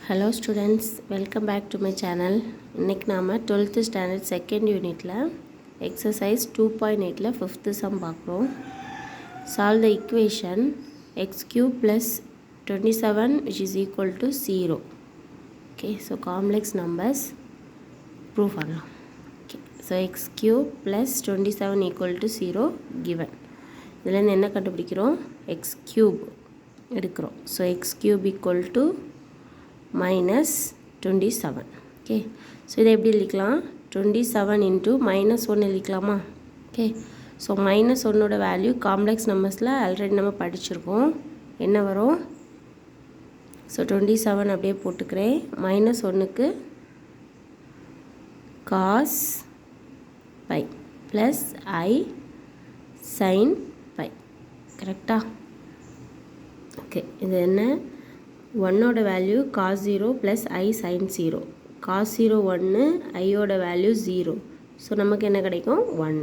Hello students, welcome back to my channel. இன்னைக்கு நாம 12th standard second unitல exercise 2.8ல 5th sum பார்க்கிறோம். Solve the equation x cube plus 27 which is equal to 0. Okay, so complex numbers prove பண்ணலாம். Okay, so x cube plus 27 equal to 0 given. இதில் இருந்து என்ன கண்டுபிடிக்கிறோம்? x cube எடுக்கிறோம். So x cube equal to minus 27. Okay, so இதை எப்படி எழுதிக்கலாம்? 27 into minus 1 எழுதிக்கலாமா? Okay, so minus 1 ஓட வேல்யூ காம்ப்ளெக்ஸ் நம்பர்ஸில் ஆல்ரெடி நம்ம படிச்சிருக்கோம். என்ன வரும்? ஸோ 27 அப்படியே போட்டுக்கிறேன். மைனஸ் 1க்கு cos pi plus i sine pi. கரெக்டா? ஓகே, இது என்ன? 1ஓட value cos 0 plus i sine 0. Cos 0 1, ஐயோட வேல்யூ 0. ஸோ நமக்கு என்ன கிடைக்கும்? 1.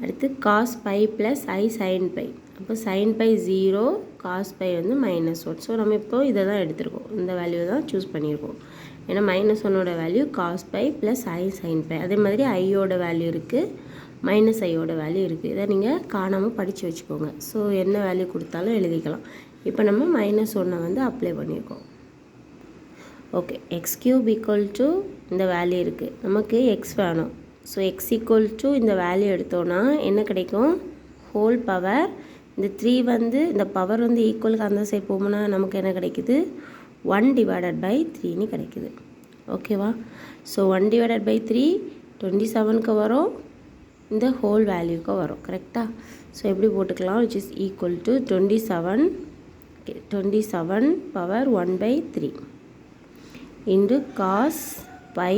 அடுத்து cos pi plus i sine pi. அப்போ சைன் பை 0, காஸ் பை வந்து மைனஸ் 1. ஸோ நம்ம இப்போ இதை தான் எடுத்துருக்கோம், இந்த வேல்யூ தான் சூஸ் பண்ணியிருக்கோம். ஏன்னா மைனஸ் 1ஓட value cos pi plus i sine pi. அதே மாதிரி ஐயோட வேல்யூ இருக்குது, மைனஸ் ஐயோட வேல்யூ இருக்குது. இதை நீங்கள் காணாமல் படித்து வச்சுக்கோங்க. ஸோ என்ன வேல்யூ கொடுத்தாலும் எழுதிக்கலாம். இப்போ நம்ம மைனஸ் 1 வந்து அப்ளை பண்ணியிருக்கோம். Okay, X cube equal to இந்த வேல்யூ இருக்குது, நமக்கு எக்ஸ் வேணும். ஸோ எக்ஸ் ஈக்குவல் டு இந்த வேல்யூ எடுத்தோன்னா என்ன கிடைக்கும்? Whole power. இந்த 3 வந்து இந்த பவர் வந்து ஈக்குவலுக்கு அந்த சைட் போகும்னா நமக்கு என்ன கிடைக்குது? 1 டிவைடட் பை 3ன்னு கிடைக்குது. ஓகேவா? ஸோ 1 டிவைடட் பை 3 27க்கு வரும், இந்த ஹோல் வேல்யூக்கு வரும். கரெக்டாக? ஸோ எப்படி போட்டுக்கலாம்? Which is equal to 27 power 1 by 3 into cos pi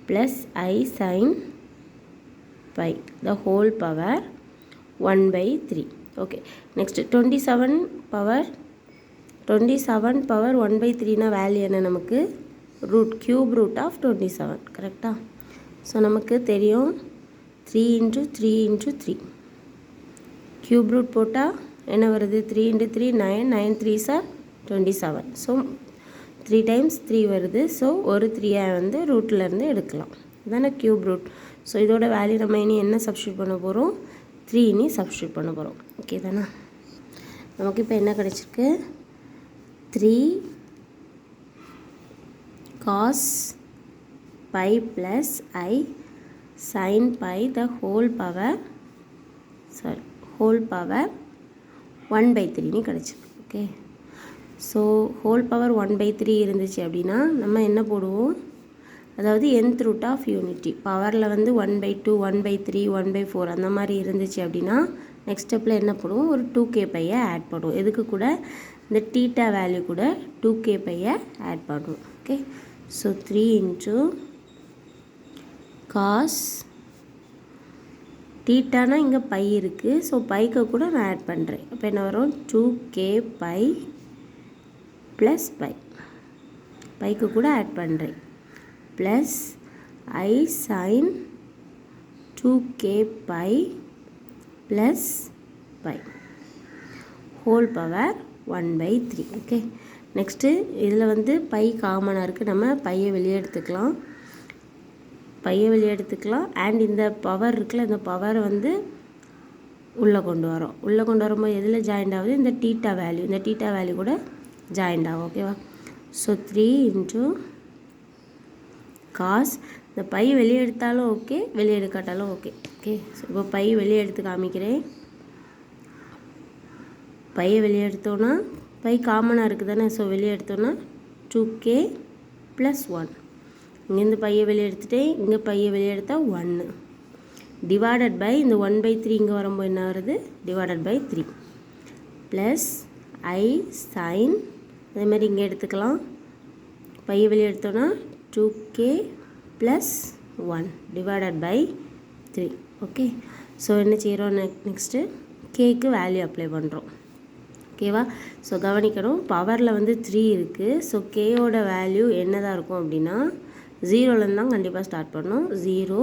plus I sin pi the whole power 1 by 3. Okay, next 27 power 1 by 3 na value என்ன நமக்கு? cube root of 27. கரெக்டா? So நமக்கு தெரியும் 3 into 3 into 3 cube root போட்டால் என்ன வருது? 3 into 3 9, 9 3s are 27. So 3 times 3 வருது. So ஒரு 3 வந்து ரூட்லேருந்து எடுக்கலாம். இதான க்யூப் ரூட். ஸோ இதோட வேல்யூ நம்ம இனி என்ன சப்ஸ்டியூட் பண்ண போகிறோம்? 3 இனி சப்ஸ்டியூட் பண்ண போகிறோம். ஓகே தானே? நமக்கு இப்போ என்ன கிடச்சிருக்கு? 3 cos pi plus I sin pi the whole power 1 by 3ன்னு கிடச்சிருக்கு. Okay, so whole power 1 by 3 இருந்துச்சு அப்படின்னா நம்ம என்ன போடுவோம்? அதாவது nth ரூட் ஆஃப் யூனிட்டி பவரில் வந்து 1 by 2, 1 by 3, 1 by 4 அந்த மாதிரி இருந்துச்சு அப்படின்னா நெக்ஸ்ட் ஸ்டெப்பில் என்ன பண்ணுவோம்? ஒரு 2k பையை ஆட் பண்ணுவோம். எதுக்கு கூட? இந்த டீட்டா வேல்யூ கூட 2k பையை ஆட் பண்ணுவோம். ஓகே, ஸோ 3 into காஸ் தீட்டானா இங்கே பை இருக்குது. ஸோ பைக்கு கூட நான் ஆட் பண்ணுறேன். அப்போ என்ன வரும்? 2k pi plus pi. பைக்கு கூட ஆட் பண்ணுறேன். Plus i sine 2k pi plus pi whole power 1 by 3. Okay, next இதில் வந்து பை காமனாக இருக்குது, நம்ம பையை வெளியே எடுத்துக்கலாம். அண்ட் இந்த பவர் இருக்குல்ல, இந்த பவரை வந்து உள்ளே கொண்டு வரும்போது எதில் ஜாயிண்ட் ஆகுது? இந்த டீட்டா வேல்யூ கூட ஜாயிண்ட் ஆகும். ஓகேவா? ஸோ 3 into காஸ், இந்த பை வெளியே எடுத்தாலும் ஓகே, வெளியே எடுக்காட்டாலும் ஓகே. ஓகே, ஸோ இப்போ பை வெளியே எடுத்து காமிக்கிறேன். பையை வெளியே எடுத்தோன்னா பை காமனாக இருக்குது தானே? ஸோ வெளியே எடுத்தோன்னா 2k + 1. இங்கேருந்து பையை வெளியே எடுத்துகிட்டேன், இங்கே பையை வெளியே எடுத்தால் 1 டிவைடட் பை இந்த 1 by 3 இங்கே வரும்போது என்ன வருது? Divided by 3 plus i sine. அதேமாதிரி இங்கே எடுத்துக்கலாம். பையை வெளியே எடுத்தோன்னா 2k + 1 divided by 3. Okay, so என்ன செய்கிறோம்? நெக்ஸ்ட்டு கேக்கு வேல்யூ அப்ளை பண்ணுறோம். ஓகேவா? ஸோ கவனிக்கணும், பவரில் வந்து 3 இருக்குது. ஸோ கேயோட வேல்யூ என்ன தான் இருக்கும் அப்படின்னா 0லேருந்து தான் கண்டிப்பாக ஸ்டார்ட் பண்ணணும். 0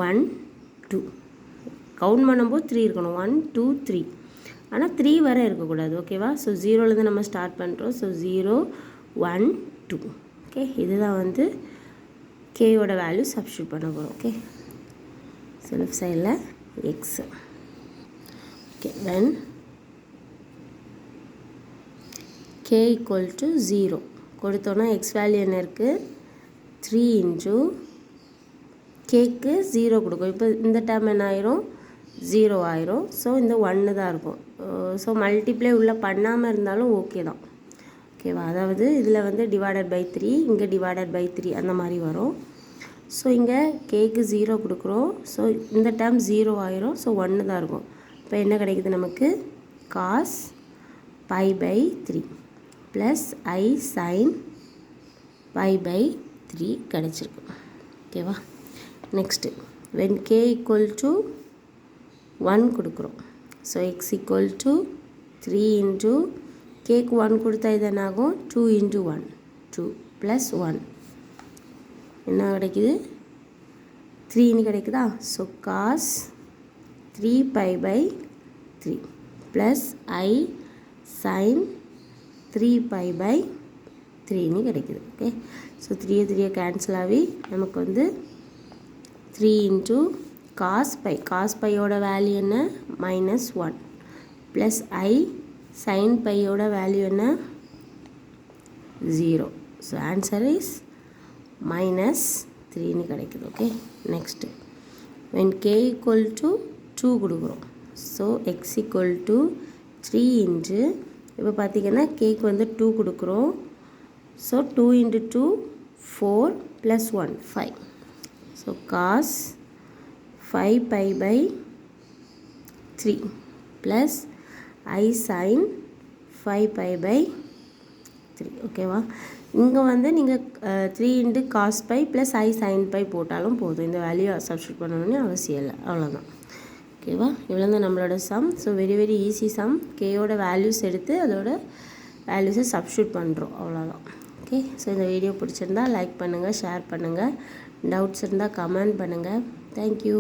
1 2 கவுண்ட் பண்ணும்போது 3 இருக்கணும். 1 2 3 ஆனால் 3 வரை இருக்கக்கூடாது. ஓகேவா? ஸோ 0லேருந்து நம்ம ஸ்டார்ட் பண்ணுறோம். ஸோ 0 1 2. ஓகே, இதுதான் வந்து கேயோட வேல்யூ சப்ஸ்டியூட் பண்ண போகிறோம். ஓகே, ஸோ லெஃப்ட் சைடில் X. Okay, when k equal to 0 கொடுத்தோன்னா எக்ஸ் வேல்யூ என்ன இருக்குது, 3 இன்ட்டு கேக்கு 0 கொடுக்கும். இப்போ இந்த டேர்ம் என்ன ஆயிரும், 0 ஆயிரும். ஸோ இந்த 1 தான் இருக்கும். ஸோ மல்டிப்ளை உள்ளே பண்ணாமல் இருந்தாலும் ஓகே தான். ஓகேவா, அதாவது இதில் வந்து டிவைடட் பை 3, இங்கே டிவைடட் பை 3 அந்த மாதிரி வரும். ஸோ இங்கே கேக்கு 0 கொடுக்குறோம். ஸோ இந்த டேர்ம் 0 ஆயிரும். ஸோ 1 தான் இருக்கும். இப்போ என்ன கிடைக்குது நமக்கு, cos pi by 3 plus i sine pi by 3 கிடச்சிருக்கு. ஓகேவா, next when k equal to 1 கொடுக்குறோம். So x equal to 3 into கேக்கு 1 கொடுத்தா இது என்ன ஆகும், 2 இன்ட்டு 1 2 ப்ளஸ் 1 என்ன கிடைக்குது, 3ன்னு கிடைக்குதா. So cos 3 pi by 3 plus i sine 3 pi by 3ன்னு கிடைக்குது. ஓகே, ஸோ 3 கேன்சல் ஆகி நமக்கு வந்து 3 இன்ட்டு காஸ் பை, காஸ் பையோட வேல்யூ என்ன, -1 ப்ளஸ் ஐ சைன் பையோட வேல்யூ என்ன, 0. ஸோ ஆன்சர் இஸ் -3ன்னு கிடைக்குது. Okay, next when k equal to 2 கொடுக்குறோம். So x equal to 3 into இப்போ பார்த்திங்கன்னா கேக்கு வந்து 2 கொடுக்குறோம். So 2 into 2 4 plus 1 5. So cos 5 pi by 3 plus i sine 5 pi by 3. ஓகேவா, இங்கே வந்து நீங்கள் 3 into cos pi plus i sine pi போட்டாலும் போதும். இந்த வேல்யூ சப்ஸ்டியூட் பண்ணணும்னு அவசியம் இல்லை, அவ்வளோதான். ஓகேவா, இவ்வளோ தான் நம்மளோட sum. So very very easy sum. கேயோட வேல்யூஸ் எடுத்து அதோட வேல்யூஸை சப்ஸ்டியூட் பண்ணுறோம், அவ்வளோதான். ஓகே, ஸோ இந்த வீடியோ பிடிச்சிருந்தா லைக் பண்ணுங்கள், ஷேர் பண்ணுங்கள். டவுட்ஸ் இருந்தால் கமெண்ட் பண்ணுங்கள். தேங்க்யூ.